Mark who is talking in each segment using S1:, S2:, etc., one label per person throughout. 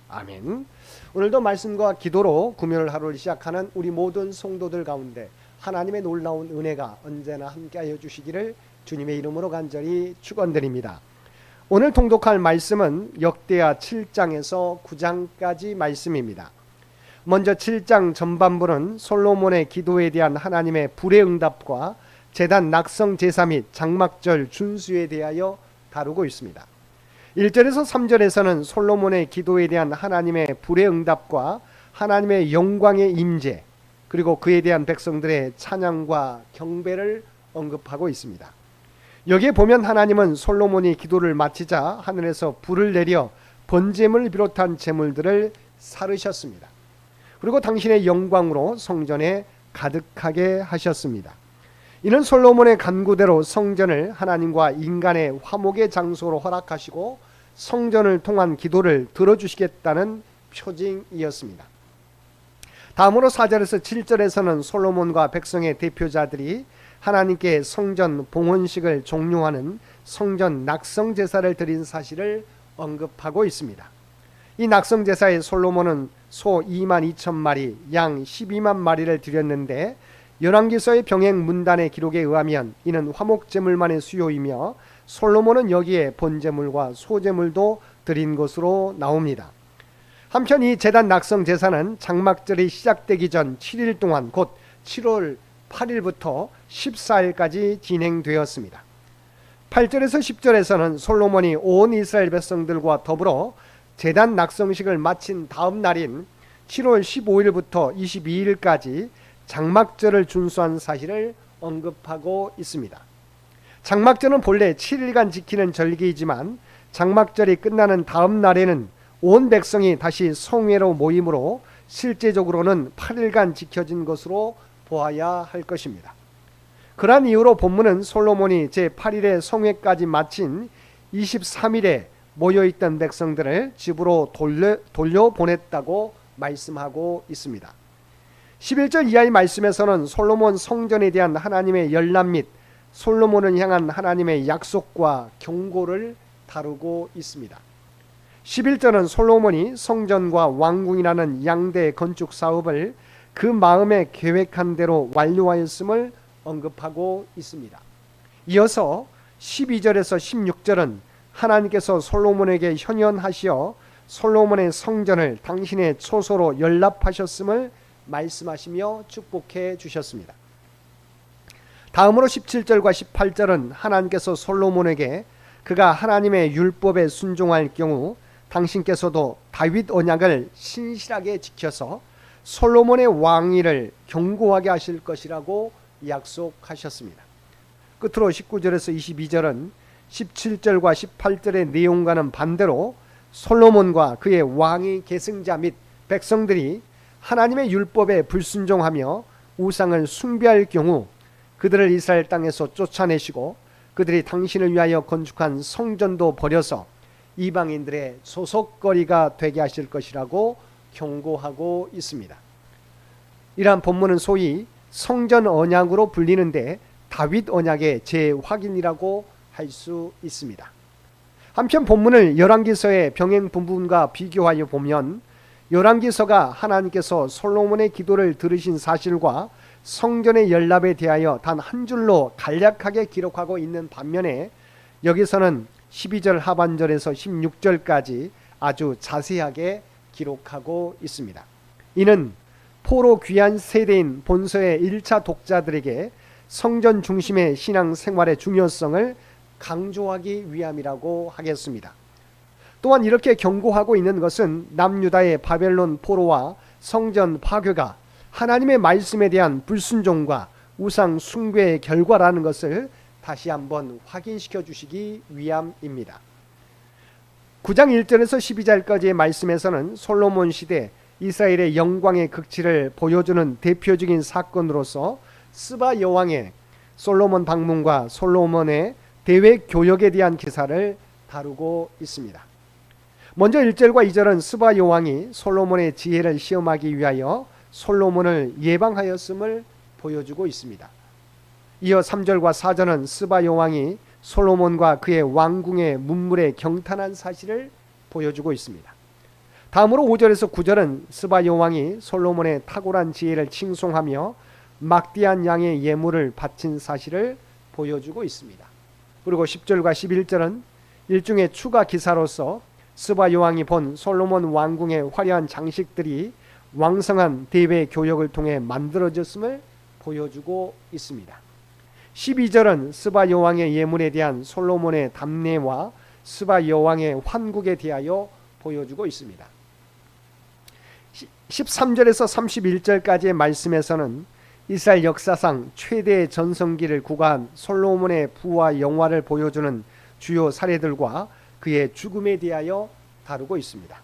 S1: 아멘. 오늘도 말씀과 기도로 금요일 하루를 시작하는 우리 모든 성도들 가운데 하나님의 놀라운 은혜가 언제나 함께하여 주시기를 주님의 이름으로 간절히 축원드립니다. 오늘 통독할 말씀은 역대하 7장에서 9장까지 말씀입니다. 먼저 7장 전반부는 솔로몬의 기도에 대한 하나님의 불의 응답과 제단 낙성 제사 및 장막절 준수에 대하여 다루고 있습니다. 1절에서 3절에서는 솔로몬의 기도에 대한 하나님의 불의 응답과 하나님의 영광의 임재, 그리고 그에 대한 백성들의 찬양과 경배를 언급하고 있습니다. 여기에 보면 하나님은 솔로몬이 기도를 마치자 하늘에서 불을 내려 번제물을 비롯한 제물들을 사르셨습니다. 그리고 당신의 영광으로 성전에 가득하게 하셨습니다. 이는 솔로몬의 간구대로 성전을 하나님과 인간의 화목의 장소로 허락하시고 성전을 통한 기도를 들어주시겠다는 표징이었습니다. 다음으로 4절에서 7절에서는 솔로몬과 백성의 대표자들이 하나님께 성전 봉헌식을 종료하는 성전 낙성 제사를 드린 사실을 언급하고 있습니다. 이 낙성 제사에 솔로몬은 소 22,000마리, 양 12만 마리를 드렸는데 열왕기서의 병행 문단의 기록에 의하면 이는 화목제물만의 수요이며 솔로몬은 여기에 번제물과 소제물도 드린 것으로 나옵니다. 한편 이 제단 낙성 제사는 장막절이 시작되기 전 7일 동안 곧 7월 8일부터 14일까지 진행되었습니다. 8절에서 10절에서는 솔로몬이 온 이스라엘 백성들과 더불어 제단 낙성식을 마친 다음 날인 7월 15일부터 22일까지 장막절을 준수한 사실을 언급하고 있습니다. 장막절은 본래 7일간 지키는 절기이지만 장막절이 끝나는 다음 날에는 온 백성이 다시 성회로 모이므로 실제적으로는 8일간 지켜진 것으로 보아야 할 것입니다. 그러한 이유로 본문은 솔로몬이 제8일에 성회까지 마친 23일에 모여있던 백성들을 집으로 돌려보냈다고 말씀하고 있습니다. 11절 이하의 말씀에서는 솔로몬 성전에 대한 하나님의 열람 및 솔로몬을 향한 하나님의 약속과 경고를 다루고 있습니다. 11절은 솔로몬이 성전과 왕궁이라는 양대 건축 사업을 그 마음에 계획한 대로 완료하였음을 언급하고 있습니다. 이어서 12절에서 16절은 하나님께서 솔로몬에게 현현하시어 솔로몬의 성전을 당신의 초소로 연납하셨음을 말씀하시며 축복해 주셨습니다. 다음으로 17절과 18절은 하나님께서 솔로몬에게 그가 하나님의 율법에 순종할 경우 당신께서도 다윗 언약을 신실하게 지켜서 솔로몬의 왕위를 견고하게 하실 것이라고 약속하셨습니다. 끝으로 19절에서 22절은 17절과 18절의 내용과는 반대로 솔로몬과 그의 왕위 계승자 및 백성들이 하나님의 율법에 불순종하며 우상을 숭배할 경우 그들을 이스라엘 땅에서 쫓아내시고 그들이 당신을 위하여 건축한 성전도 버려서 이방인들의 소속거리가 되게 하실 것이라고 경고하고 있습니다. 이러한 본문은 소위 성전 언약으로 불리는데 다윗 언약의 재확인이라고 할 수 있습니다. 한편 본문을 열왕기서의 병행 부분과 비교하여 보면 열왕기서가 하나님께서 솔로몬의 기도를 들으신 사실과 성전의 연납에 대하여 단 한 줄로 간략하게 기록하고 있는 반면에 여기서는 12절 하반절에서 16절까지 아주 자세하게 기록하고 있습니다. 이는 포로 귀한 세대인 본서의 1차 독자들에게 성전 중심의 신앙 생활의 중요성을 강조하기 위함이라고 하겠습니다. 또한 이렇게 경고하고 있는 것은 남유다의 바벨론 포로와 성전 파괴가 하나님의 말씀에 대한 불순종과 우상 숭배의 결과라는 것을 다시 한번 확인시켜 주시기 위함입니다. 9장 1절에서 12절까지의 말씀에서는 솔로몬 시대 이스라엘의 영광의 극치를 보여주는 대표적인 사건으로서 스바 여왕의 솔로몬 방문과 솔로몬의 대외 교역에 대한 기사를 다루고 있습니다. 먼저 1절과 2절은 스바 여왕이 솔로몬의 지혜를 시험하기 위하여 솔로몬을 예방하였음을 보여주고 있습니다. 이어 3절과 4절은 스바 여왕이 솔로몬과 그의 왕궁의 문물에 경탄한 사실을 보여주고 있습니다. 다음으로 5절에서 9절은 스바 여왕이 솔로몬의 탁월한 지혜를 칭송하며 막대한 양의 예물을 바친 사실을 보여주고 있습니다. 그리고 10절과 11절은 일종의 추가 기사로서 스바 여왕이 본 솔로몬 왕궁의 화려한 장식들이 왕성한 대외 교역을 통해 만들어졌음을 보여주고 있습니다. 12절은 스바 여왕의 예물에 대한 솔로몬의 담례와 스바 여왕의 환국에 대하여 보여주고 있습니다. 13절에서 31절까지의 말씀에서는 이스라엘 역사상 최대의 전성기를 구가한 솔로몬의 부와 영화를 보여주는 주요 사례들과 그의 죽음에 대하여 다루고 있습니다.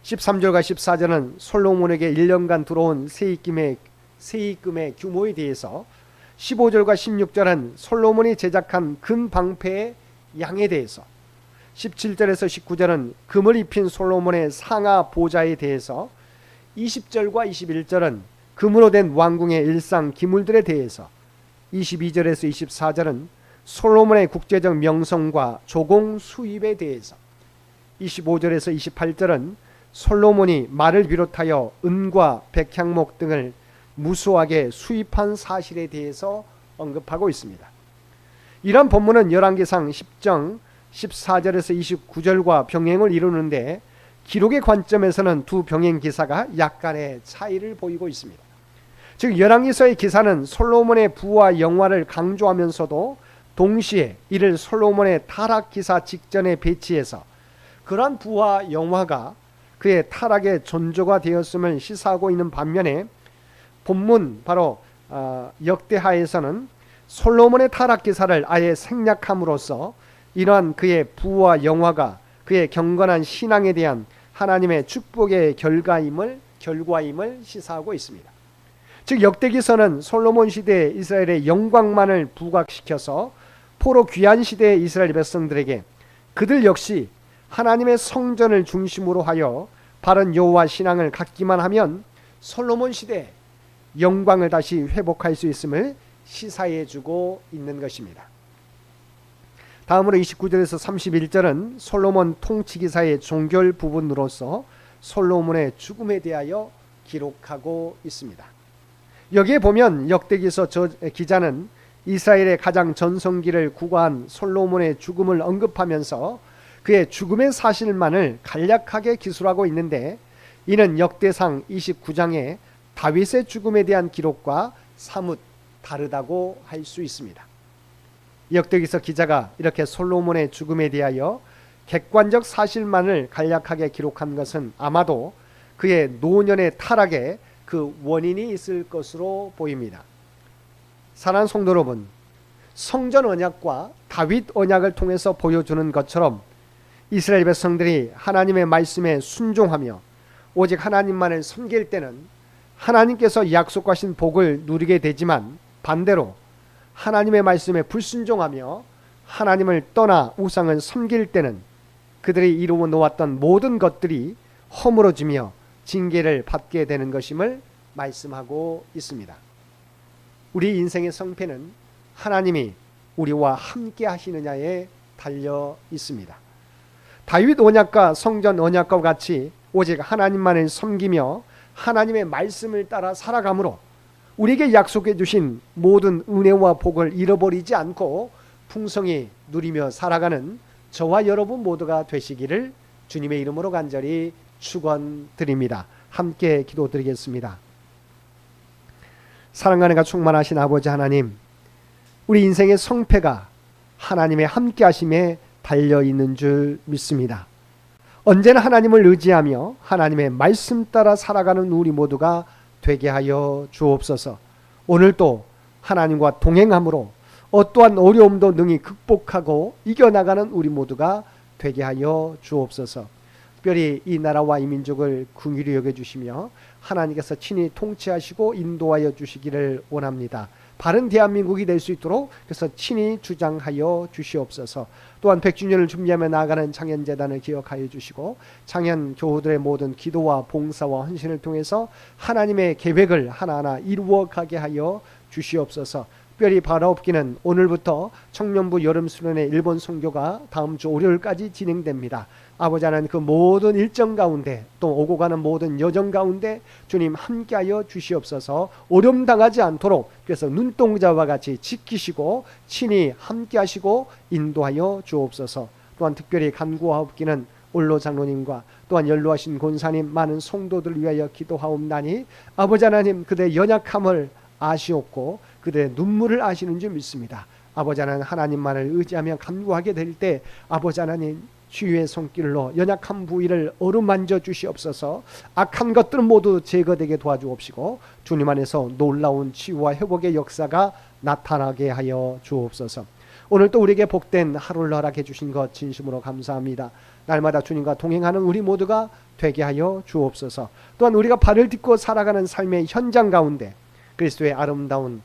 S1: 13절과 14절은 솔로몬에게 1년간 들어온 세입금의 규모에 대해서, 15절과 16절은 솔로몬이 제작한 금방패의 양에 대해서, 17절에서 19절은 금을 입힌 솔로몬의 상하 보좌에 대해서, 20절과 21절은 금으로 된 왕궁의 일상 기물들에 대해서, 22절에서 24절은 솔로몬의 국제적 명성과 조공 수입에 대해서, 25절에서 28절은 솔로몬이 말을 비롯하여 은과 백향목 등을 무수하게 수입한 사실에 대해서 언급하고 있습니다. 이런 본문은 열왕기상 10장 14절에서 29절과 병행을 이루는데 기록의 관점에서는 두 병행 기사가 약간의 차이를 보이고 있습니다. 즉 열왕기서의 기사는 솔로몬의 부와 영화를 강조하면서도 동시에 이를 솔로몬의 타락 기사 직전에 배치해서 그러한 부와 영화가 그의 타락의 전조가 되었음을 시사하고 있는 반면에 본문 바로 역대하에서는 솔로몬의 타락 기사를 아예 생략함으로써 이러한 그의 부와 영화가 그의 경건한 신앙에 대한 하나님의 축복의 결과임을 시사하고 있습니다. 즉 역대기서는 솔로몬 시대에 이스라엘의 영광만을 부각시켜서 포로 귀환 시대의 이스라엘 백성들에게 그들 역시 하나님의 성전을 중심으로 하여 바른 여호와 신앙을 갖기만 하면 솔로몬 시대에 영광을 다시 회복할 수 있음을 시사해주고 있는 것입니다. 다음으로 29절에서 31절은 솔로몬 통치기사의 종결 부분으로서 솔로몬의 죽음에 대하여 기록하고 있습니다. 여기에 보면 역대기서 기자는 이스라엘의 가장 전성기를 구가한 솔로몬의 죽음을 언급하면서 그의 죽음의 사실만을 간략하게 기술하고 있는데 이는 역대상 29장의 다윗의 죽음에 대한 기록과 사뭇 다르다고 할 수 있습니다. 역대기서 기자가 이렇게 솔로몬의 죽음에 대하여 객관적 사실만을 간략하게 기록한 것은 아마도 그의 노년의 타락에 그 원인이 있을 것으로 보입니다. 사랑하는 성도 여러분, 성전 언약과 다윗 언약을 통해서 보여주는 것처럼 이스라엘 백성들이 하나님의 말씀에 순종하며 오직 하나님만을 섬길 때는 하나님께서 약속하신 복을 누리게 되지만 반대로 하나님의 말씀에 불순종하며 하나님을 떠나 우상을 섬길 때는 그들이 이루어 놓았던 모든 것들이 허물어지며 징계를 받게 되는 것임을 말씀하고 있습니다. 우리 인생의 성패는 하나님이 우리와 함께 하시느냐에 달려 있습니다. 다윗 언약과 성전 언약과 같이 오직 하나님만을 섬기며 하나님의 말씀을 따라 살아가므로 우리에게 약속해 주신 모든 은혜와 복을 잃어버리지 않고 풍성히 누리며 살아가는 저와 여러분 모두가 되시기를 주님의 이름으로 간절히 축원드립니다. 함께 기도드리겠습니다. 사랑하는 가 충만하신 아버지 하나님, 우리 인생의 성패가 하나님의 함께하심에 달려있는 줄 믿습니다. 언제나 하나님을 의지하며 하나님의 말씀 따라 살아가는 우리 모두가 되게 하여 주옵소서. 오늘도 하나님과 동행함으로 어떠한 어려움도 능히 극복하고 이겨나가는 우리 모두가 되게 하여 주옵소서. 특별히 이 나라와 이 민족을 긍휼히 여겨주시며 하나님께서 친히 통치하시고 인도하여 주시기를 원합니다. 바른 대한민국이 될 수 있도록 그래서 친히 주장하여 주시옵소서. 또한 100주년을 준비하며 나아가는 창현재단을 기억하여 주시고 창현 교우들의 모든 기도와 봉사와 헌신을 통해서 하나님의 계획을 하나하나 이루어가게 하여 주시옵소서. 특별히 바라옵기는 오늘부터 청년부 여름수련회 일본 선교가 다음 주 월요일까지 진행됩니다. 아버지 하나님 그 모든 일정 가운데 또 오고 가는 모든 여정 가운데 주님 함께하여 주시옵소서. 오염 당하지 않도록 그래서 눈동자와 같이 지키시고 친히 함께하시고 인도하여 주옵소서. 또한 특별히 간구하옵기는 올로 장로님과 또한 연로하신 권사님 많은 성도들을 위하여 기도하옵나니 아버지 하나님 그들의 연약함을 아시옵고 그들의 눈물을 아시는 줄 믿습니다. 아버지 하나님만을 의지하며 간구하게 될 때 아버지 하나님 주의 손길로 연약한 부위를 어루만져 주시옵소서. 악한 것들은 모두 제거되게 도와주옵시고 주님 안에서 놀라운 치유와 회복의 역사가 나타나게 하여 주옵소서. 오늘 또 우리에게 복된 하루를 허락해 주신 것 진심으로 감사합니다. 날마다 주님과 동행하는 우리 모두가 되게 하여 주옵소서. 또한 우리가 발을 딛고 살아가는 삶의 현장 가운데 그리스도의 아름다운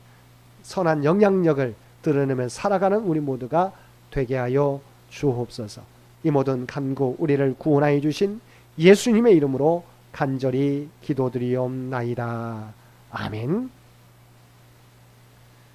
S1: 선한 영향력을 드러내며 살아가는 우리 모두가 되게 하여 주옵소서. 이 모든 간구 우리를 구원하여 주신 예수님의 이름으로 간절히 기도드리옵나이다. 아멘.